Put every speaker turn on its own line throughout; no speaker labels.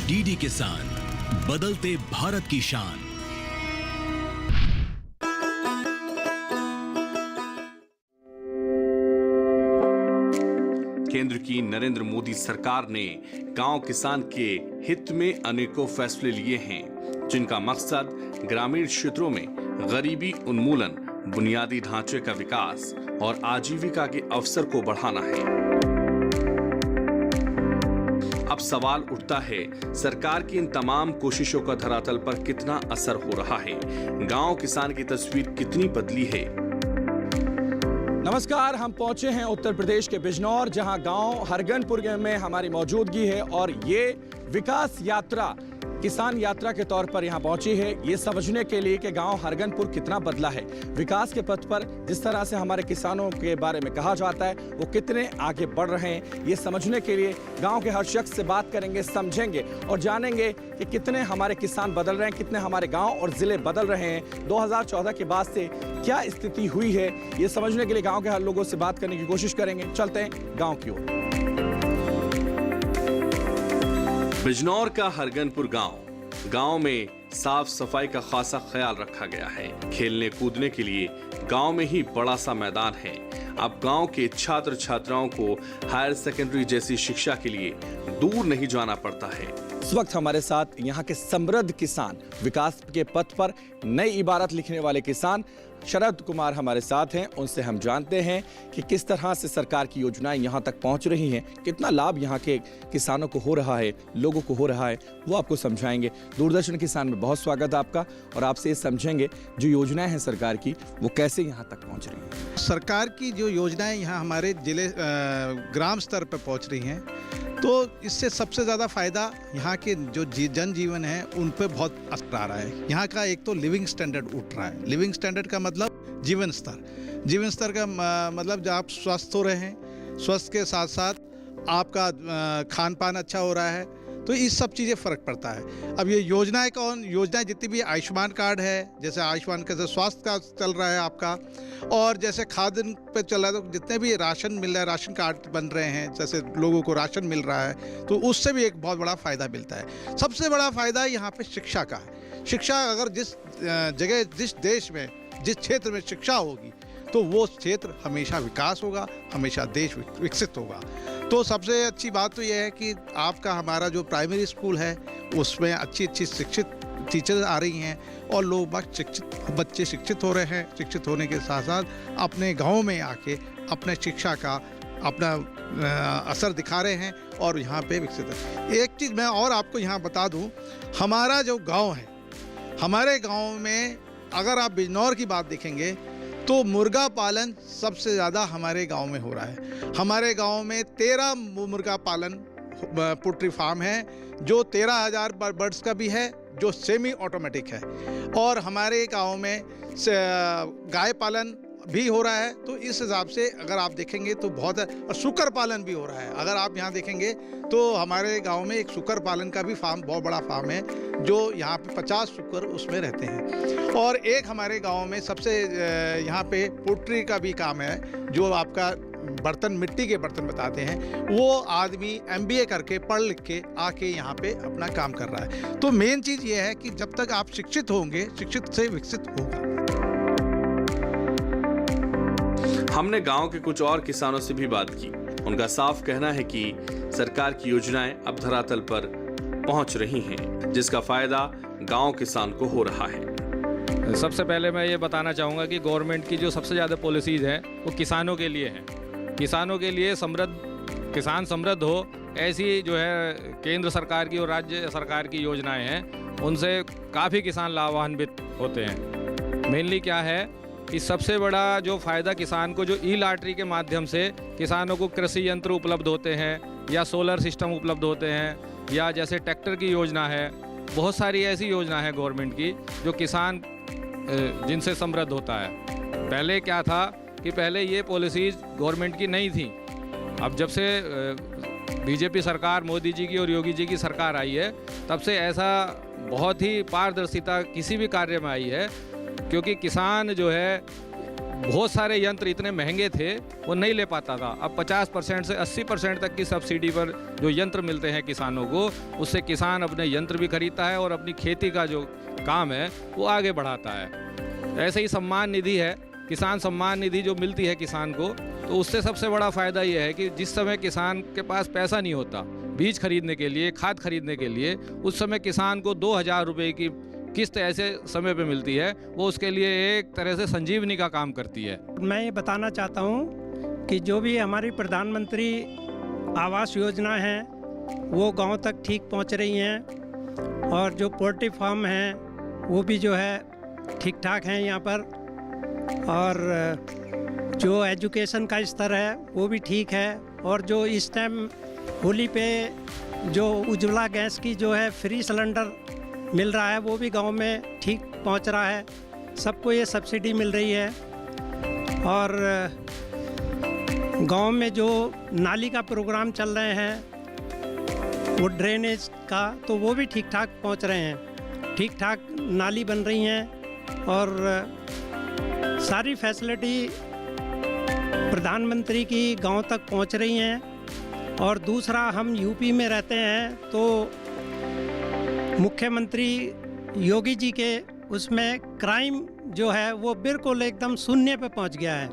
DD किसान, बदलते भारत की शान।
केंद्र की नरेंद्र मोदी सरकार ने गांव किसान के हित में अनेकों फैसले लिए हैं, जिनका मकसद ग्रामीण क्षेत्रों में गरीबी उन्मूलन, बुनियादी ढांचे का विकास और आजीविका के अवसर को बढ़ाना है। अब सवाल उठता है, सरकार की इन तमाम कोशिशों का धरातल पर कितना असर हो रहा है? गांव किसान की तस्वीर कितनी बदली है?
नमस्कार, हम पहुंचे हैं उत्तर प्रदेश के बिजनौर, जहां गांव हरगनपुर में हमारी मौजूदगी है और ये विकास यात्रा, किसान यात्रा के तौर पर यहां पहुंची है, ये समझने के लिए कि गांव हरगनपुर कितना बदला है। विकास के पथ पर जिस तरह से हमारे किसानों के बारे में कहा जाता है, वो कितने आगे बढ़ रहे हैं, ये समझने के लिए गांव के हर शख्स से बात करेंगे, समझेंगे और जानेंगे कि कितने हमारे किसान बदल रहे हैं, कितने हमारे गाँव और जिले बदल रहे हैं। 2014 के बाद से क्या स्थिति हुई है, ये समझने के लिए गाँव के हर लोगों से बात करने की कोशिश करेंगे। चलते हैं गाँव की ओर।
बिजनौर का हरगनपुर गांव में साफ सफाई का खासा ख्याल रखा गया है। खेलने कूदने के लिए गांव में ही बड़ा सा मैदान है। अब गांव के छात्र छात्राओं को हायर सेकेंडरी जैसी शिक्षा के लिए दूर नहीं जाना पड़ता है।
इस वक्त हमारे साथ यहाँ के समृद्ध किसान, विकास के पथ पर नई इबारत लिखने वाले किसान शरद कुमार हमारे साथ हैं। उनसे हम जानते हैं कि किस तरह से सरकार की योजनाएं यहाँ तक पहुँच रही हैं, कितना लाभ यहाँ के किसानों को हो रहा है, लोगों को हो रहा है, वो आपको समझाएंगे। दूरदर्शन किसान में बहुत स्वागत है आपका और आपसे ये समझेंगे जो योजनाएं हैं सरकार की, वो कैसे यहाँ तक पहुँच रही हैं।
सरकार की जो योजनाएं यहाँ हमारे जिले ग्राम स्तर पर पहुँच रही हैं, तो इससे सबसे ज़्यादा फ़ायदा यहाँ के जो जनजीवन है उन पर बहुत असर आ रहा है। यहाँ का एक तो लिविंग स्टैंडर्ड उठ रहा है। लिविंग स्टैंडर्ड का मतलब जीवन स्तर का मतलब जब आप स्वस्थ हो रहे हैं, स्वस्थ के साथ साथ आपका खान पान अच्छा हो रहा है, तो इस सब चीज़ें फ़र्क पड़ता है। अब ये योजनाएं जितनी भी आयुष्मान कार्ड है, जैसे आयुष्मान कैसे स्वास्थ्य का चल रहा है आपका, और जैसे खाद्यान्न पे चल रहा है, तो जितने भी राशन मिल रहा है, राशन कार्ड बन रहे हैं, जैसे लोगों को राशन मिल रहा है, तो उससे भी एक बहुत बड़ा फ़ायदा मिलता है। सबसे बड़ा फ़ायदा यहाँ पे शिक्षा का है। शिक्षा अगर जिस जगह, जिस देश में, जिस क्षेत्र में शिक्षा होगी, तो वो क्षेत्र हमेशा विकास होगा, हमेशा देश विकसित होगा। तो सबसे अच्छी बात तो यह है कि आपका हमारा जो प्राइमरी स्कूल है उसमें अच्छी शिक्षित टीचर आ रही हैं और बच्चे शिक्षित हो रहे हैं। शिक्षित होने के साथ साथ अपने गाँव में आके अपने शिक्षा का अपना असर दिखा रहे हैं और यहाँ पे विकसित है। एक चीज़ मैं और आपको यहाँ बता दूँ, हमारा जो गाँव है, हमारे गाँव में अगर आप बिजनौर की बात देखेंगे तो मुर्गा पालन सबसे ज़्यादा हमारे गांव में हो रहा है। हमारे गांव में 13 मुर्गा पालन पोल्ट्री फार्म है, जो 13,000 बर्ड्स का भी है, जो सेमी ऑटोमेटिक है, और हमारे गांव में गाय पालन भी हो रहा है। तो इस हिसाब से अगर आप देखेंगे तो बहुत है, और सुकर पालन भी हो रहा है। अगर आप यहाँ देखेंगे तो हमारे गांव में एक सुकर पालन का भी फार्म, बहुत बड़ा फार्म है, जो यहाँ पे 50 सुकर उसमें रहते हैं। और एक हमारे गांव में सबसे यहाँ पे पोल्ट्री का भी काम है, जो आपका बर्तन, मिट्टी के बर्तन बताते हैं, वो आदमी MBA करके पढ़ लिख के आके यहाँ पे अपना काम कर रहा है। तो मेन चीज़ ये है कि जब तक आप शिक्षित होंगे, शिक्षित से विकसित होगा।
हमने गांव के कुछ और किसानों से भी बात की। उनका साफ कहना है कि सरकार की योजनाएं अब धरातल पर पहुंच रही हैं, जिसका फायदा गांव किसान को हो रहा है।
सबसे पहले मैं ये बताना चाहूँगा कि गवर्नमेंट की जो सबसे ज़्यादा पॉलिसीज़ हैं वो किसानों के लिए हैं। किसानों के लिए किसान समृद्ध हो, ऐसी जो है केंद्र सरकार की और राज्य सरकार की योजनाएं हैं, उनसे काफ़ी किसान लाभान्वित होते हैं। मेनली क्या है कि सबसे बड़ा जो फ़ायदा किसान को, जो ई-लॉटरी के माध्यम से किसानों को कृषि यंत्र उपलब्ध होते हैं, या सोलर सिस्टम उपलब्ध होते हैं, या जैसे ट्रैक्टर की योजना है, बहुत सारी ऐसी योजना है गवर्नमेंट की जो किसान जिनसे समृद्ध होता है। पहले क्या था कि पहले ये पॉलिसीज़ गवर्नमेंट की नहीं थी। अब जब से बीजेपी सरकार, मोदी जी की और योगी जी की सरकार आई है, तब से ऐसा बहुत ही पारदर्शिता किसी भी कार्य में आई है, क्योंकि किसान जो है बहुत सारे यंत्र इतने महंगे थे वो नहीं ले पाता था। अब 50% से 80% तक की सब्सिडी पर जो यंत्र मिलते हैं किसानों को, उससे किसान अपने यंत्र भी खरीदता है और अपनी खेती का जो काम है वो आगे बढ़ाता है। ऐसे ही सम्मान निधि है, किसान सम्मान निधि जो मिलती है किसान को, तो उससे सबसे बड़ा फ़ायदा ये है कि जिस समय किसान के पास पैसा नहीं होता बीज खरीदने के लिए, खाद खरीदने के लिए, उस समय किसान को 2000 रुपये की किस्त ऐसे समय पे मिलती है, वो उसके लिए एक तरह से संजीवनी का काम करती है।
मैं ये बताना चाहता हूँ कि जो भी हमारी प्रधानमंत्री आवास योजना है वो गांव तक ठीक पहुँच रही हैं, और जो पोल्ट्री फार्म हैं वो भी जो है ठीक ठाक हैं यहाँ पर, और जो एजुकेशन का स्तर है वो भी ठीक है, और जो इस टाइम होली पे जो उज्ज्वला गैस की जो है फ्री सिलेंडर मिल रहा है वो भी गांव में ठीक पहुंच रहा है। सबको ये सब्सिडी मिल रही है, और गांव में जो नाली का प्रोग्राम चल रहे हैं वो ड्रेनेज का, तो वो भी ठीक ठाक पहुंच रहे हैं, ठीक ठाक नाली बन रही हैं, और सारी फैसिलिटी प्रधानमंत्री की गांव तक पहुंच रही हैं। और दूसरा, हम यूपी में रहते हैं तो मुख्यमंत्री योगी जी के उसमें क्राइम जो है वो बिल्कुल एकदम शून्य पे पहुंच गया है।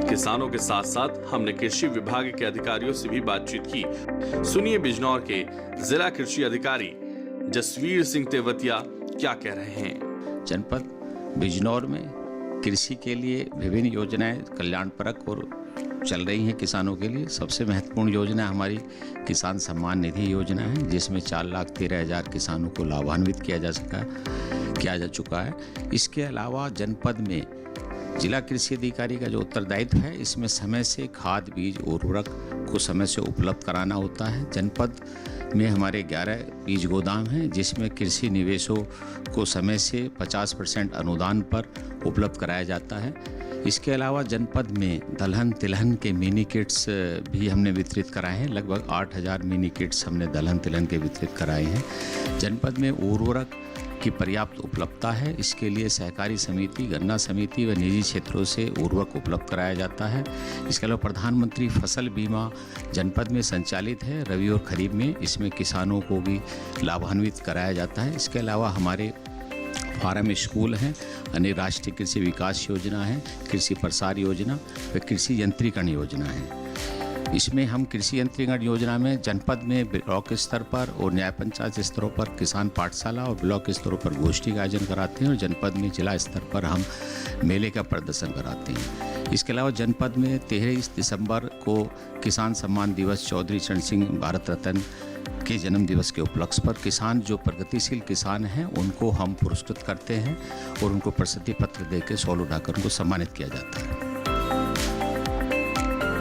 किसानों के साथ साथ हमने कृषि विभाग के अधिकारियों से भी बातचीत की। सुनिए बिजनौर के जिला कृषि अधिकारी जसवीर सिंह तेवतिया क्या कह रहे हैं।
जनपद बिजनौर में कृषि के लिए विभिन्न योजनाएं कल्याणपरक और चल रही हैं किसानों के लिए। सबसे महत्वपूर्ण योजना हमारी किसान सम्मान निधि योजना है, जिसमें 4,13,000 किसानों को लाभान्वित किया जा चुका है। इसके अलावा जनपद में जिला कृषि अधिकारी का जो उत्तरदायित्व है, इसमें समय से खाद, बीज, उर्वरक को समय से उपलब्ध कराना होता है। जनपद में हमारे 11 बीज गोदाम हैं, जिसमें कृषि निवेशों को समय से 50% अनुदान पर उपलब्ध कराया जाता है। इसके अलावा जनपद में दलहन तिलहन के मिनी किट्स भी हमने वितरित कराए हैं। लगभग 8,000 मिनी किट्स हमने दलहन तिलहन के वितरित कराए हैं। जनपद में उर्वरक की पर्याप्त उपलब्धता है, इसके लिए सहकारी समिति, गन्ना समिति व निजी क्षेत्रों से उर्वरक उपलब्ध कराया जाता है। इसके अलावा प्रधानमंत्री फसल बीमा जनपद में संचालित है रबी और खरीफ में, इसमें किसानों को भी लाभान्वित कराया जाता है। इसके अलावा हमारे फार्म स्कूल हैं, अन्य राष्ट्रीय कृषि विकास योजना है, कृषि प्रसार योजना व कृषि यंत्रीकरण योजना है। इसमें हम कृषि यंत्रीकरण योजना में जनपद में ब्लॉक स्तर पर और न्याय पंचायत स्तरों पर किसान पाठशाला और ब्लॉक स्तरों पर गोष्ठी का आयोजन कराते हैं, और जनपद में जिला स्तर पर हम मेले का प्रदर्शन कराते हैं। इसके अलावा जनपद में 23 दिसंबर को किसान सम्मान दिवस चौधरी चरण सिंह भारत रत्न के जन्म दिवस के उपलक्ष्य पर किसान जो प्रगतिशील किसान हैं उनको हम पुरस्कृत करते हैं, और उनको प्रशस्ति पत्र देकर शॉल उठाकर उनको सम्मानित किया जाता है।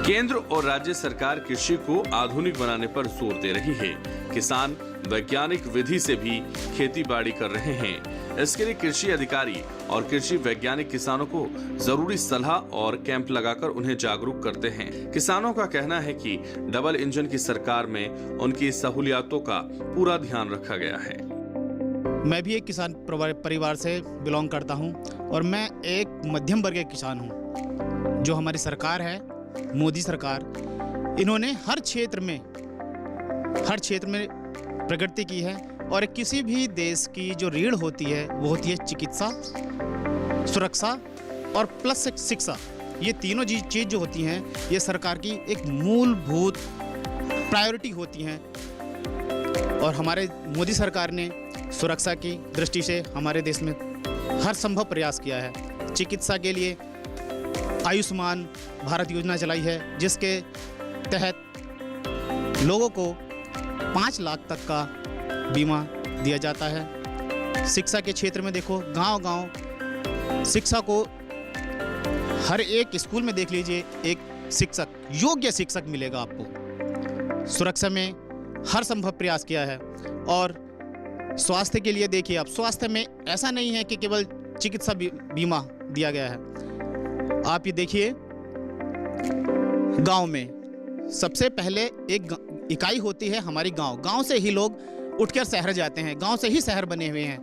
केंद्र और राज्य सरकार कृषि को आधुनिक बनाने पर जोर दे रही है। किसान वैज्ञानिक विधि से भी खेती बाड़ी कर रहे हैं। इसके लिए कृषि अधिकारी और कृषि वैज्ञानिक किसानों को जरूरी सलाह और कैंप लगाकर उन्हें जागरूक करते हैं। किसानों का कहना है कि डबल इंजन की सरकार में उनकी सहूलियतों का पूरा ध्यान रखा गया है।
मैं भी एक किसान परिवार से बिलोंग करता हूं, और मैं एक मध्यम वर्ग के किसान हूं। जो हमारी सरकार है, मोदी सरकार, इन्होंने हर क्षेत्र में प्रगति की है। और किसी भी देश की जो रीढ़ होती है वो होती है चिकित्सा, सुरक्षा और प्लस शिक्षा। ये तीनों चीज़ जो होती हैं ये सरकार की एक मूलभूत प्रायोरिटी होती हैं। और हमारे मोदी सरकार ने सुरक्षा की दृष्टि से हमारे देश में हर संभव प्रयास किया है। चिकित्सा के लिए आयुष्मान भारत योजना चलाई है, जिसके तहत लोगों को 5 लाख तक का बीमा दिया जाता है। शिक्षा के क्षेत्र में देखो, गांव-गांव शिक्षा को हर एक स्कूल में देख लीजिए एक शिक्षक, योग्य शिक्षक मिलेगा आपको। सुरक्षा में हर संभव प्रयास किया है। और स्वास्थ्य के लिए देखिए, आप स्वास्थ्य में ऐसा नहीं है कि केवल चिकित्सा बीमा दिया गया है। आप ये देखिए, गांव में सबसे पहले एक इकाई होती है हमारी गांव। गांव से ही लोग उठकर शहर जाते हैं, गांव से ही शहर बने हुए हैं।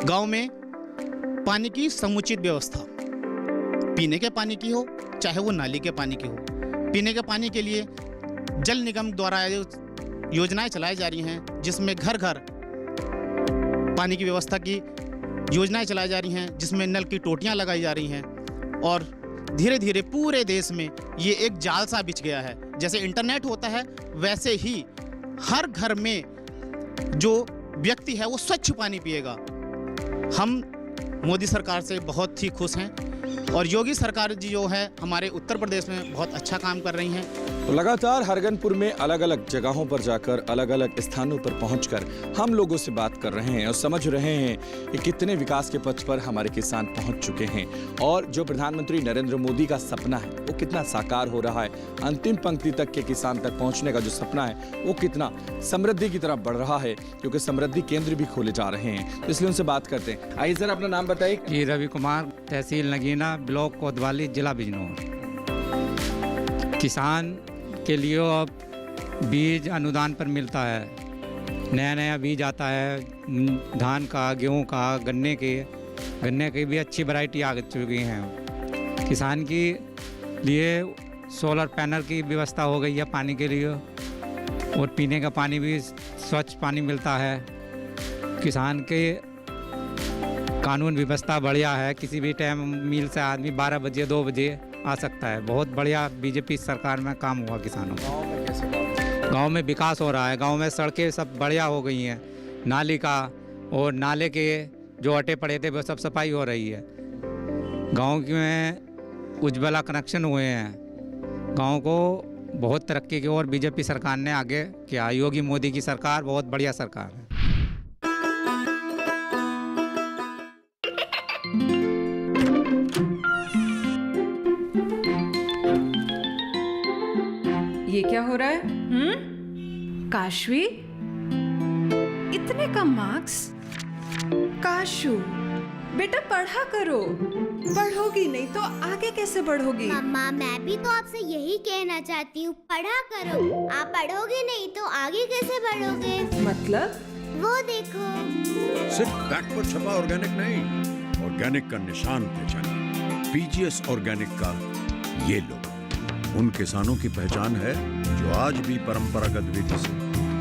गांव में पानी की समुचित व्यवस्था, पीने के पानी की हो चाहे वो नाली के पानी की हो। पीने के पानी के लिए जल निगम द्वारा योजनाएं चलाई जा रही हैं, जिसमें घर घर पानी की व्यवस्था की योजनाएं चलाई जा रही हैं, जिसमें नल की टोटियां लगाई जा रही हैं। और धीरे धीरे पूरे देश में ये एक जाल सा बिछ गया है। जैसे इंटरनेट होता है वैसे ही हर घर में जो व्यक्ति है वो स्वच्छ पानी पिएगा। हम मोदी सरकार से बहुत ही खुश हैं और योगी सरकार जी जो है हमारे उत्तर प्रदेश में बहुत अच्छा काम कर रही हैं।
तो लगातार हरगनपुर में अलग अलग जगहों पर जाकर अलग अलग स्थानों पर पहुंचकर हम लोगों से बात कर रहे हैं और समझ रहे हैं कि कितने विकास के पथ पर हमारे किसान पहुंच चुके हैं और जो प्रधानमंत्री नरेंद्र मोदी का सपना है वो कितना साकार हो रहा है। अंतिम पंक्ति तक के किसान तक पहुंचने का जो सपना है वो कितना समृद्धि की तरफ बढ़ रहा है, क्योंकि समृद्धि केंद्र भी खोले जा रहे हैं। तो इसलिए उनसे बात करते हैं। आइए सर, अपना नाम बताइए।
ये रवि कुमार, तहसील नगीना, ब्लॉक कोतवाली, जिला बिजनौर। किसान के लिए अब बीज अनुदान पर मिलता है, नया नया बीज आता है, धान का, गेहूं का, गन्ने की भी अच्छी वैरायटी आ चुकी हैं। किसान के लिए सोलर पैनल की व्यवस्था हो गई है पानी के लिए, और पीने का पानी भी स्वच्छ पानी मिलता है। किसान के कानून व्यवस्था बढ़िया है, किसी भी टाइम मिल से आदमी 12 बजे 2 बजे आ सकता है। बहुत बढ़िया बीजेपी सरकार में काम हुआ किसानों का। गांव में विकास हो रहा है, गांव में सड़कें सब बढ़िया हो गई हैं, नाली का और नाले के जो अटे पड़े थे वो सब सफाई हो रही है। गांव में उज्ज्वला कनेक्शन हुए हैं। गांव को बहुत तरक्की की ओर बीजेपी सरकार ने आगे किया। योगी मोदी की सरकार बहुत बढ़िया सरकार है।
ये क्या हो रहा है? काशवी, इतने कम मार्क्स? काशू, बेटा पढ़ा करो। पढ़ोगी नहीं तो आगे कैसे बढ़ोगी?
मम्मा, मैं भी तो आपसे यही कहना चाहती हूँ, पढ़ा करो। आप पढ़ोगे नहीं तो आगे कैसे बढ़ोगे?
मतलब?
वो देखो,
सिर्फ बैक पर छपा ऑर्गेनिक नहीं, ऑर्गेनिक का निशान पहचानिए। पीजीएस ऑर्गेनिक का ये लोगो उन किसानों की पहचान है जो आज भी परंपरागत विधि से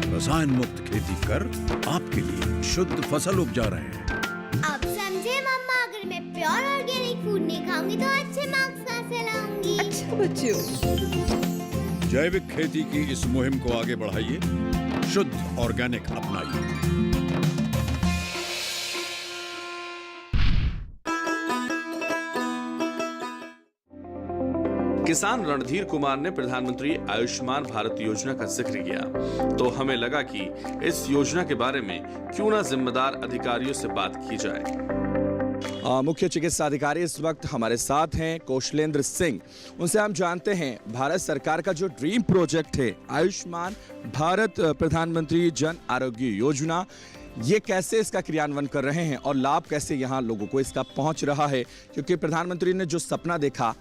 रसायन मुक्त खेती कर आपके लिए शुद्ध फसल उपजा रहे हैं।
अब समझे मम्मा, अगर मैं प्योर ऑर्गेनिक फूड नहीं खाऊंगी तो अच्छे मार्क्स कहाँ से लाऊंगी?
अच्छा बच्चों,
जैविक खेती की इस मुहिम को आगे बढ़ाइए, शुद्ध ऑर्गेनिक अपनाइए।
किसान रणधीर कुमार ने प्रधानमंत्री आयुष्मान भारत योजना का जिक्र किया, तो हमें लगा कि इस योजना के बारे में क्यों ना जिम्मेदार अधिकारियों से बात की जाए।
मुख्य चिकित्सा अधिकारी इस वक्त हमारे साथ हैं, कौशलेंद्र सिंह। उनसे हम जानते हैं भारत सरकार का जो ड्रीम प्रोजेक्ट है आयुष्मान भारत प्रधानमंत्री जन आरोग्य योजना, ये कैसे इसका क्रियान्वयन कर रहे हैं और लाभ कैसे यहाँ लोगों को इसका पहुंच रहा है। क्योंकि प्रधानमंत्री ने जो सपना देखा,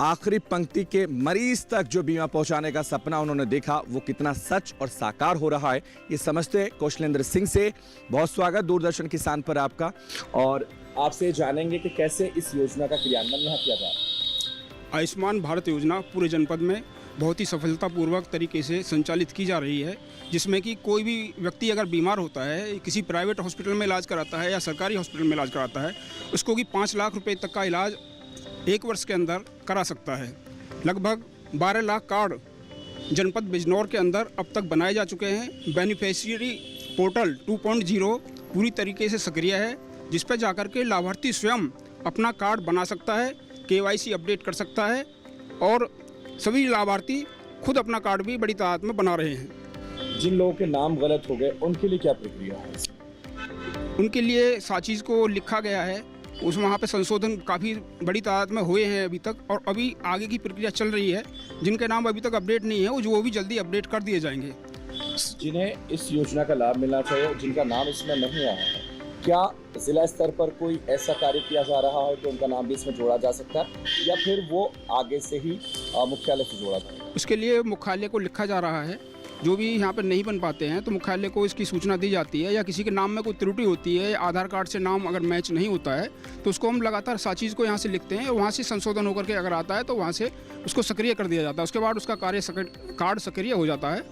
आखिरी पंक्ति के मरीज तक जो बीमा पहुंचाने का सपना उन्होंने देखा, वो कितना सच और साकार हो रहा है, ये समझते कौशलेंद्र सिंह से। बहुत स्वागत दूरदर्शन किसान पर आपका, और आपसे जानेंगे कि कैसे इस योजना का क्रियान्वयन यहाँ किया जा रहा है।
आयुष्मान भारत योजना पूरे जनपद में बहुत ही सफलतापूर्वक तरीके से संचालित की जा रही है, जिसमें कि कोई भी व्यक्ति अगर बीमार होता है, किसी प्राइवेट हॉस्पिटल में इलाज कराता है या सरकारी हॉस्पिटल में इलाज कराता है, उसको कि 5 लाख रुपए तक का इलाज 1 वर्ष के अंदर करा सकता है। लगभग 12 लाख कार्ड जनपद बिजनौर के अंदर अब तक बनाए जा चुके हैं। बेनिफिशियरी पोर्टल 2.0 पूरी तरीके से सक्रिय है, जिस पर जाकर के लाभार्थी स्वयं अपना कार्ड बना सकता है, KYC अपडेट कर सकता है, और सभी लाभार्थी खुद अपना कार्ड भी बड़ी तादाद में बना रहे हैं।
जिन लोगों के नाम गलत हो गए उनके लिए क्या प्रक्रिया है?
उनके लिए साचीज़ को लिखा गया है, उस वहाँ पे संशोधन काफ़ी बड़ी तादाद में हुए हैं अभी तक, और अभी आगे की प्रक्रिया चल रही है। जिनके नाम अभी तक अपडेट नहीं है वो भी जल्दी अपडेट कर दिए जाएंगे।
जिन्हें इस योजना का लाभ मिलना चाहिए, जिनका नाम इसमें नहीं आया है, क्या जिला स्तर पर कोई ऐसा कार्य किया जा रहा है कि उनका नाम भी इसमें जोड़ा जा सकता है, या फिर वो आगे से ही मुख्यालय से जोड़ा जाएगा?
उसके लिए मुख्यालय को लिखा जा रहा है जो भी यहाँ पर नहीं बन पाते हैं तो मुख्यालय को इसकी सूचना दी जाती है, या किसी के नाम में कोई त्रुटि होती है, आधार कार्ड से नाम अगर मैच नहीं होता है तो उसको हम लगातार साचीज़ को यहाँ से लिखते हैं और वहाँ से संशोधन होकर के अगर आता है तो वहाँ से उसको सक्रिय कर दिया जाता है। उसके बाद उसका कार्ड सक्रिय हो जाता है।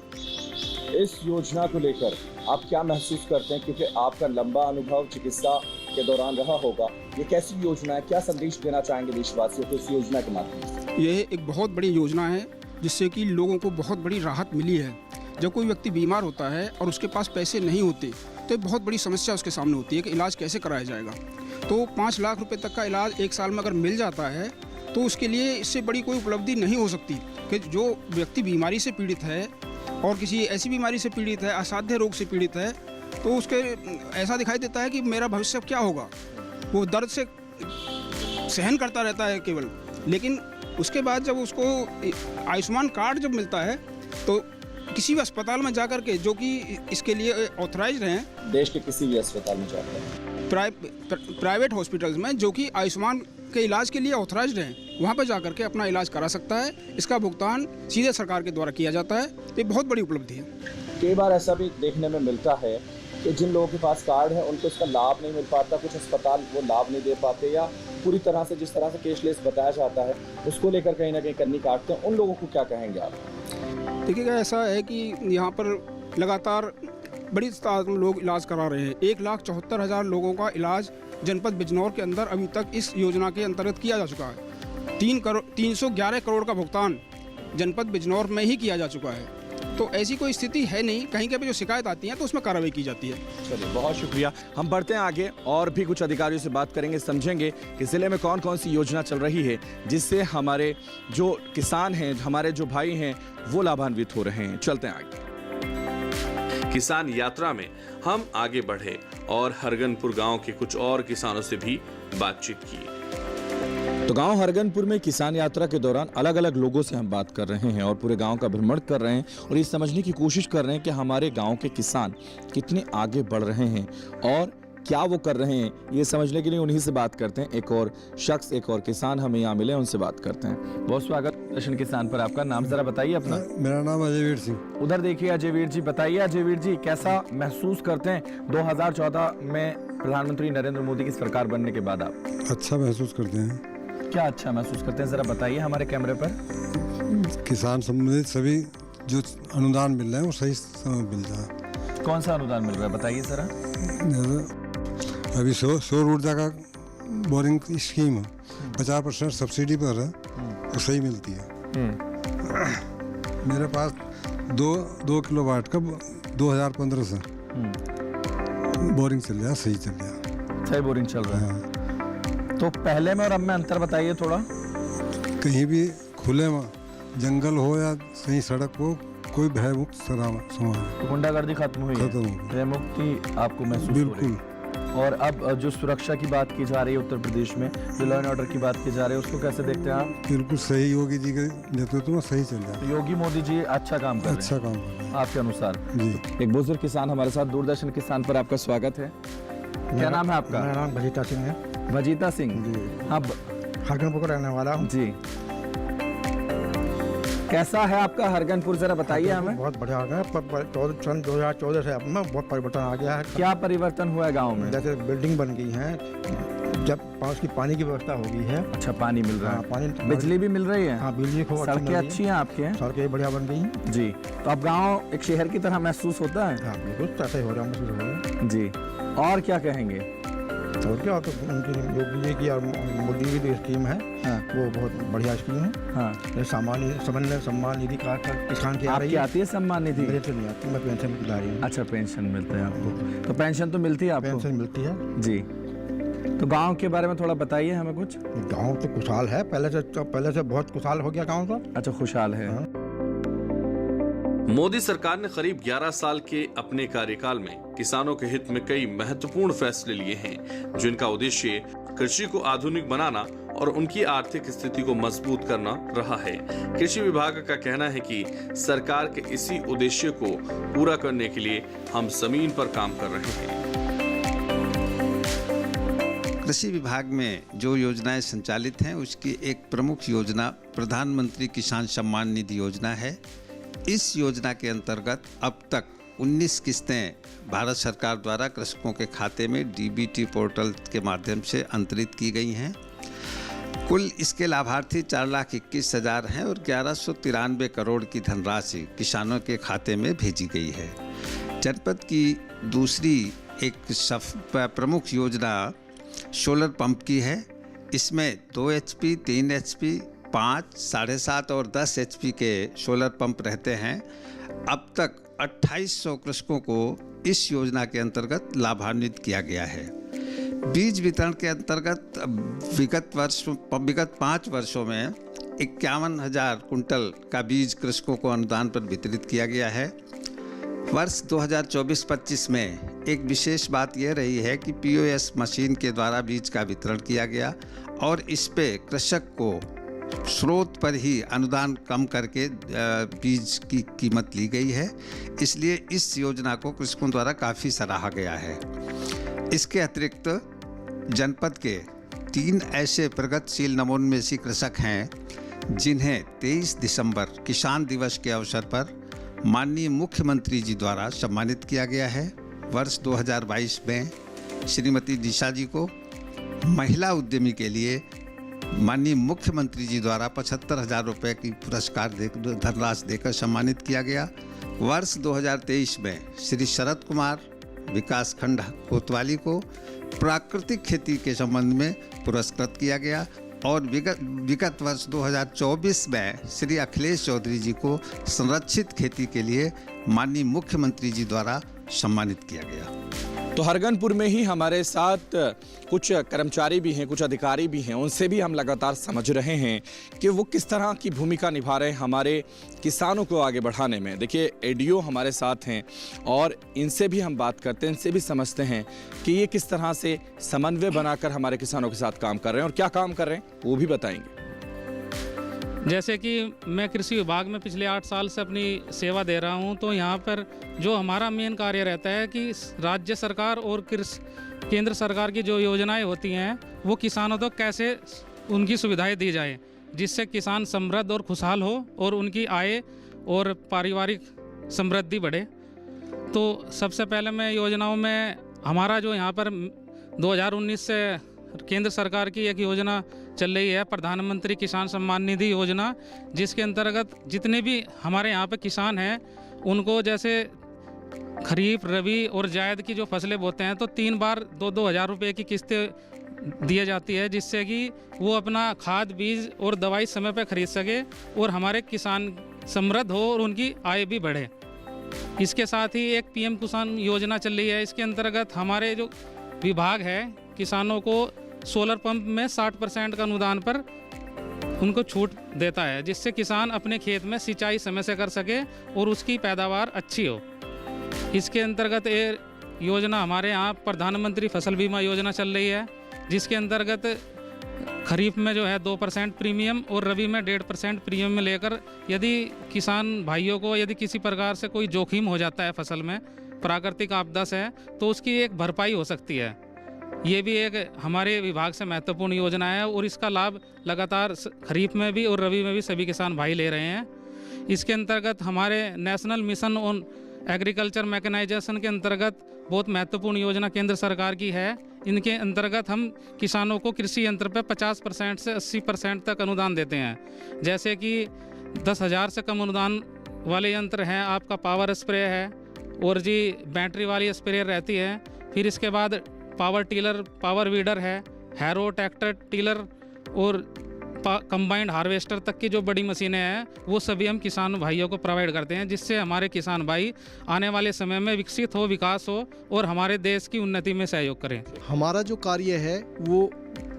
इस योजना को लेकर आप क्या महसूस करते हैं, क्योंकि आपका लंबा अनुभव चिकित्सा के दौरान रहा होगा, ये कैसी योजना है, क्या संदेश देना चाहेंगे देशवासियों को इस योजना के माध्यम से?
यह एक बहुत बड़ी योजना है जिससे कि लोगों को बहुत बड़ी राहत मिली है। जब कोई व्यक्ति बीमार होता है और उसके पास पैसे नहीं होते तो बहुत बड़ी समस्या उसके सामने होती है कि इलाज कैसे कराया जाएगा। तो 5 लाख रुपए तक का इलाज 1 साल में अगर मिल जाता है तो उसके लिए इससे बड़ी कोई उपलब्धि नहीं हो सकती कि जो व्यक्ति बीमारी से पीड़ित है और किसी ऐसी बीमारी से पीड़ित है, असाध्य रोग से पीड़ित है, तो उसके ऐसा दिखाई देता है कि मेरा भविष्य क्या होगा। वो दर्द से सहन करता रहता है केवल, लेकिन उसके बाद जब उसको आयुष्मान कार्ड जब मिलता है तो किसी भी अस्पताल में जाकर के, जो कि इसके लिए ऑथराइज्ड हैं,
देश के किसी भी अस्पताल में जाकर,
प्राइवेट हॉस्पिटल्स में जो कि आयुष्मान के इलाज के लिए ऑथराइज्ड हैं, वहाँ पर जाकर के अपना इलाज करा सकता है। इसका भुगतान सीधे सरकार के द्वारा किया जाता है। ये बहुत बड़ी उपलब्धि है।
कई बार ऐसा भी देखने में मिलता है कि जिन लोगों के पास कार्ड है उनको इसका लाभ नहीं मिल पाता, कुछ अस्पताल वो लाभ नहीं दे पाते, या पूरी तरह से जिस तरह से कैशलेस बताया जाता है उसको लेकर कहीं ना कहीं कन्नी काटते हैं। उन लोगों को क्या कहेंगे आप?
देखिएगा, ऐसा है कि यहाँ पर लगातार बड़ी तादाद में लोग इलाज करा रहे हैं। 1,74,000 लोगों का इलाज जनपद बिजनौर के अंदर अभी तक इस योजना के अंतर्गत किया जा चुका है। 311 करोड़ का भुगतान जनपद बिजनौर में ही किया जा चुका है। तो ऐसी कोई स्थिति है नहीं, कहीं कहीं जो शिकायत आती है तो उसमें कार्रवाई की जाती है।
चलिए, बहुत शुक्रिया। हम बढ़ते हैं आगे और भी कुछ अधिकारियों से बात करेंगे, समझेंगे कि जिले में कौन कौन सी योजना चल रही है जिससे हमारे जो किसान हैं, हमारे जो भाई हैं, वो लाभान्वित हो रहे हैं। चलते हैं आगे।
किसान यात्रा में हम आगे बढ़े और हरगनपुर गांव के कुछ और किसानों से भी बातचीत की।
तो गांव हरगनपुर में किसान यात्रा के दौरान अलग अलग लोगों से हम बात कर रहे हैं और पूरे गांव का भ्रमण कर रहे हैं और ये समझने की कोशिश कर रहे हैं कि हमारे गांव के किसान कितने आगे बढ़ रहे हैं और क्या वो कर रहे हैं। ये समझने के लिए उन्हीं से बात करते हैं। एक और शख्स, एक और किसान हमें यहाँ मिले, उनसे बात करते हैं। बहुत स्वागत जशन किसान पर आपका। नाम जरा बताइए अपना।
मेरा नाम अजयवीर सिंह।
उधर देखिए अजयवीर जी, बताइए अजयवीर जी, कैसा महसूस करते हैं 2014 में प्रधानमंत्री नरेंद्र मोदी की सरकार बनने के बाद आप?
अच्छा महसूस करते हैं।
क्या अच्छा महसूस करते हैं, जरा बताइए हमारे कैमरे पर।
किसान संबंधित सभी जो अनुदान मिल रहे हैं वो सही समय मिल जाए।
कौन सा अनुदान मिल रहा है बताइए जरा।
अभी सौर ऊर्जा का बोरिंग स्कीम है, 50% सब्सिडी पर है, वो सही मिलती है। मेरे पास 2 किलोवाट का 2015 से बोरिंग चल रहा है, सही चल रहा है।
सही बोरिंग चल रहा है। तो पहले में और अब में अंतर बताइए थोड़ा।
कहीं भी खुले में जंगल हो या कहीं सड़क हो, कोई भय मुक्त समाज,
गुंडागर्दी खत्म हुई, भय मुक्ति आपको महसूस हो रही है।
बिल्कुल।
और अब जो सुरक्षा की बात की जा रही है उत्तर प्रदेश में, जो लॉ एंड ऑर्डर की बात की जा रही है, उसको कैसे देखते हैं आप?
बिल्कुल सही, योगी जी के नेतृत्व में सही चल रहा है।
योगी मोदी जी अच्छा काम कर रहे हैं।
अच्छा काम कर रहे हैं
आपके अनुसार
जी।
एक बुजुर्ग किसान हमारे साथ, दूरदर्शन किसान पर आपका स्वागत है। क्या नाम है आपका?
मेरा नाम भजीता सिंह है।
भजीता सिंह, हाँ,
हरगनपुर का रहने वाला हूँ
जी। कैसा है आपका हरगनपुर, जरा बताइए हमें।
बहुत बढ़िया हो गया, सन 2014 से अब में बहुत परिवर्तन आ गया है।
क्या परिवर्तन हुआ है गांव में?
जैसे बिल्डिंग बन गई है, जब उसकी पानी की व्यवस्था हो गई है।
अच्छा, पानी मिल रहा है।
पानी,
बिजली भी मिल रही है।
हाँ, बिजली खूब
सड़कें अच्छी हैं आपके?
सड़कें बढ़िया बन गई हैं
जी। तो अब गाँव एक शहर की तरह महसूस होता है?
हाँ, बिल्कुल ऐसा ही हो रहा महसूस हो रहा है
जी। और क्या कहेंगे?
और क्या, तो उनकी योगी जी की और मोदी की जो स्कीम है,
हाँ,
वो बहुत बढ़िया स्कीम है।
हाँ,
सामान्य सम्मान निधि का किसान की आ रही है।
आती है सम्मान निधि?
मेरे तो नहीं आती, मैं पेंशन की ला रही हूँ।
अच्छा, पेंशन मिलता है आपको? तो पेंशन तो मिलती है आपको?
पेंशन मिलती है
जी। तो गांव के बारे में थोड़ा बताइए हमें कुछ।
गांव तो खुशहाल है, पहले से बहुत खुशहाल हो गया गांव तो।
अच्छा, खुशहाल है।
हाँ।
मोदी सरकार ने करीब 11 साल के अपने कार्यकाल में किसानों के हित में कई महत्वपूर्ण फैसले लिए हैं, जिनका उद्देश्य कृषि को आधुनिक बनाना और उनकी आर्थिक स्थिति को मजबूत करना रहा है। कृषि विभाग का कहना है कि सरकार के इसी उद्देश्य को पूरा करने के लिए हम जमीन पर काम कर रहे हैं।
कृषि विभाग में जो योजनाएं संचालित हैं, उसकी एक प्रमुख योजना प्रधानमंत्री किसान सम्मान निधि योजना है। इस योजना के अंतर्गत अब तक 19 किस्तें भारत सरकार द्वारा कृषकों के खाते में डीबीटी पोर्टल के माध्यम से अंतरित की गई हैं। कुल इसके लाभार्थी 4,21,000 हैं और 1193 करोड़ की धनराशि किसानों के खाते में भेजी गई है। जनपद की दूसरी एक प्रमुख योजना सोलर पंप की है। इसमें 2 HP, 3 HP, 5, 7.5 और 10 HP के सोलर पंप रहते हैं। अब तक 2800 कृषकों को इस योजना के अंतर्गत लाभान्वित किया गया है। बीज वितरण के अंतर्गत विगत 5 वर्षों में 51,000 कुंटल का बीज कृषकों को अनुदान पर वितरित किया गया है। वर्ष 2024-25 में एक विशेष बात यह रही है कि POS मशीन के द्वारा बीज का वितरण किया गया और इस पे कृषक को स्रोत पर ही अनुदान कम करके बीज की कीमत ली गई है। इसलिए इस योजना को कृषकों द्वारा काफ़ी सराहा गया है। इसके अतिरिक्त जनपद के 3 ऐसे प्रगतिशील नवोन्मेषी कृषक हैं जिन्हें 23 दिसंबर किसान दिवस के अवसर पर माननीय मुख्यमंत्री जी द्वारा सम्मानित किया गया है। वर्ष 2022 में श्रीमती निशा जी को महिला उद्यमी के लिए माननीय मुख्यमंत्री जी द्वारा 75,000 रुपये की पुरस्कार धनराशि देकर सम्मानित किया गया। वर्ष 2023 में श्री शरद कुमार विकासखंड कोतवाली को प्राकृतिक खेती के संबंध में पुरस्कृत किया गया और विगत वर्ष 2024 में श्री अखिलेश चौधरी जी को संरक्षित खेती के लिए माननीय मुख्यमंत्री जी द्वारा सम्मानित किया गया।
तो हरगनपुर में ही हमारे साथ कुछ कर्मचारी भी हैं, कुछ अधिकारी भी हैं, उनसे भी हम लगातार समझ रहे हैं कि वो किस तरह की भूमिका निभा रहे हैं हमारे किसानों को आगे बढ़ाने में। देखिए ADO हमारे साथ हैं और इनसे भी हम बात करते हैं, इनसे भी समझते हैं कि ये किस तरह से समन्वय बनाकर हमारे किसानों के साथ काम कर रहे हैं और क्या काम कर रहे हैं वो भी बताएंगे।
जैसे कि मैं कृषि विभाग में पिछले 8 साल से अपनी सेवा दे रहा हूं, तो यहाँ पर जो हमारा मेन कार्य रहता है कि राज्य सरकार और केंद्र सरकार की जो योजनाएं होती हैं वो किसानों तक कैसे उनकी सुविधाएं दी जाए जिससे किसान समृद्ध और खुशहाल हो और उनकी आय और पारिवारिक समृद्धि बढ़े। तो सबसे पहले मैं योजनाओं में हमारा जो यहाँ पर 2019 से केंद्र सरकार की एक योजना चल रही है प्रधानमंत्री किसान सम्मान निधि योजना, जिसके अंतर्गत जितने भी हमारे यहाँ पे किसान हैं उनको जैसे खरीफ, रबी और जायद की जो फसलें बोते हैं तो 3 बार 2-2 हज़ार रुपये की किस्तें दी जाती है जिससे कि वो अपना खाद, बीज और दवाई समय पर खरीद सके और हमारे किसान समृद्ध हो और उनकी आय भी बढ़े। इसके साथ ही एक PM किसान योजना चल रही है। इसके अंतर्गत हमारे जो विभाग है किसानों को सोलर पंप में 60% का अनुदान पर उनको छूट देता है जिससे किसान अपने खेत में सिंचाई समय से कर सके और उसकी पैदावार अच्छी हो। इसके अंतर्गत ये योजना हमारे यहाँ प्रधानमंत्री फसल बीमा योजना चल रही है जिसके अंतर्गत खरीफ में जो है 2% प्रीमियम और रबी में 1.5% प्रीमियम में लेकर यदि किसान भाइयों को यदि किसी प्रकार से कोई जोखिम हो जाता है फसल में प्राकृतिक आपदा से तो उसकी एक भरपाई हो सकती है। ये भी एक हमारे विभाग से महत्वपूर्ण योजना है और इसका लाभ लगातार खरीफ में भी और रबी में भी सभी किसान भाई ले रहे हैं। इसके अंतर्गत हमारे national mission on agriculture mechanization के अंतर्गत बहुत महत्वपूर्ण योजना केंद्र सरकार की है। इनके अंतर्गत हम किसानों को कृषि यंत्र पर 50% से 80% तक अनुदान देते हैं। जैसे कि 10,000 से कम अनुदान वाले यंत्र हैं, आपका पावर स्प्रे है और जी बैटरी वाली स्प्रेयर रहती है। फिर इसके बाद पावर टीलर, पावर वीडर है, हैरो, ट्रैक्टर टीलर और कंबाइंड हार्वेस्टर तक की जो बड़ी मशीनें हैं वो सभी हम किसान भाइयों को प्रोवाइड करते हैं जिससे हमारे किसान भाई आने वाले समय में विकसित हो, विकास हो और हमारे देश की उन्नति में सहयोग करें।
हमारा जो कार्य है वो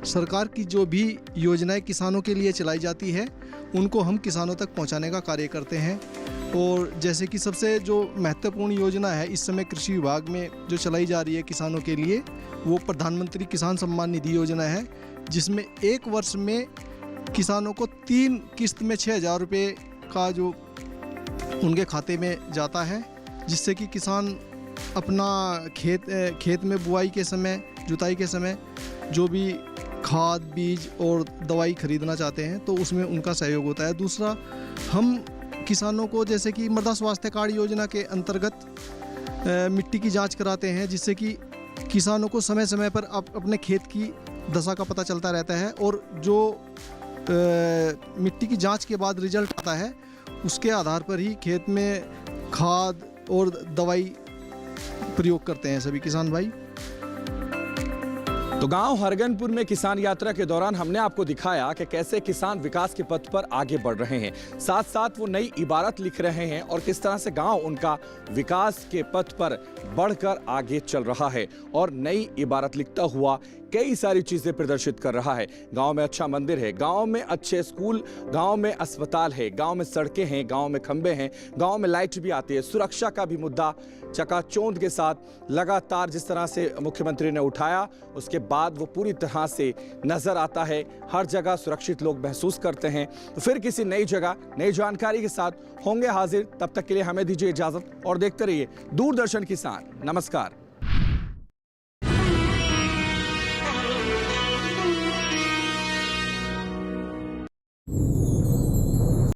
सरकार की जो भी योजनाएं किसानों के लिए चलाई जाती है उनको हम किसानों तक पहुंचाने का कार्य करते हैं। और जैसे कि सबसे जो महत्वपूर्ण योजना है इस समय कृषि विभाग में जो चलाई जा रही है किसानों के लिए वो प्रधानमंत्री किसान सम्मान निधि योजना है जिसमें 1 वर्ष में किसानों को 3 किस्त में 6,000 रुपये का जो उनके खाते में जाता है जिससे कि किसान अपना खेत में बुआई के समय, जुताई के समय जो भी खाद, बीज और दवाई खरीदना चाहते हैं तो उसमें उनका सहयोग होता है। दूसरा, हम किसानों को जैसे कि मृदा स्वास्थ्य कार्ड योजना के अंतर्गत मिट्टी की जांच कराते हैं, जिससे कि किसानों को समय समय पर अपने खेत की दशा का पता चलता रहता है, और जो मिट्टी की जांच के बाद रिजल्ट आता है उसके आधार पर ही खेत में खाद और दवाई प्रयोग करते हैं सभी किसान भाई।
तो गांव हरगनपुर में किसान यात्रा के दौरान हमने आपको दिखाया कि कैसे किसान विकास के पथ पर आगे बढ़ रहे हैं, साथ साथ वो नई इबारत लिख रहे हैं और किस तरह से गांव उनका विकास के पथ पर बढ़कर आगे चल रहा है और नई इबारत लिखता हुआ कई सारी चीजें प्रदर्शित कर रहा है। गांव में अच्छा मंदिर है, गांव में अच्छे स्कूल, गांव में अस्पताल है, गांव में सड़कें हैं, गांव में खंबे हैं, गांव में लाइट भी आती है। सुरक्षा का भी मुद्दा चकाचौंध के साथ लगातार जिस तरह से मुख्यमंत्री ने उठाया, उसके बाद वो पूरी तरह से नजर आता है। हर जगह सुरक्षित लोग महसूस करते हैं। तो फिर किसी नई जगह नई जानकारी के साथ होंगे हाजिर। तब तक के लिए हमें दीजिए इजाजत और देखते रहिए दूरदर्शन किसान। नमस्कार।